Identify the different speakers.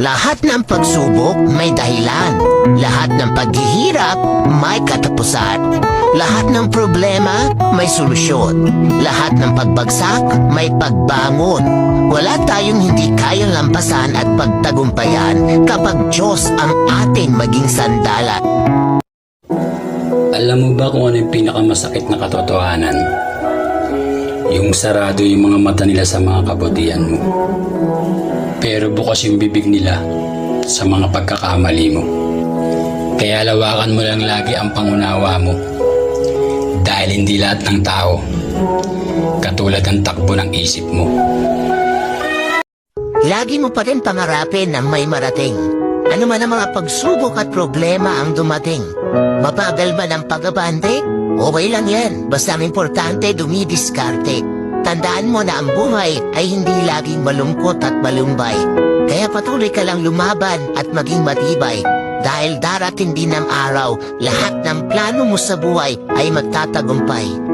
Speaker 1: Lahat ng pagsubok may dahilan. Lahat ng paghihirap may katapusan. Lahat ng problema may solusyon. Lahat ng pagbagsak may pagbangon. Wala tayong hindi kayang lampasan at pagtagumpayan kapag Diyos ang ating maging sandalan.
Speaker 2: Alam mo ba kung ano yung pinakamasakit na katotohanan? Yung sarado yung mga mata nila sa mga kabutihan mo. Pero bukas yung bibig nila sa mga pagkakamali mo. Kaya lawakan mo lang lagi ang pangunawa mo. Dahil hindi lahat ng tao katulad ng takbo ng isip mo.
Speaker 1: Lagi mo pa rin pangarapin na may marating. Ano man ang mga pagsubok at problema ang dumating. Mabagal man ang pag-abante, okay lang yan. Basta ang importante dumidiskarte. Tandaan mo na ang buhay ay hindi laging malungkot at malumbay. Kaya patuloy ka lang lumaban at maging matibay. Dahil darating din ang araw, lahat ng plano mo sa buhay ay magtatagumpay.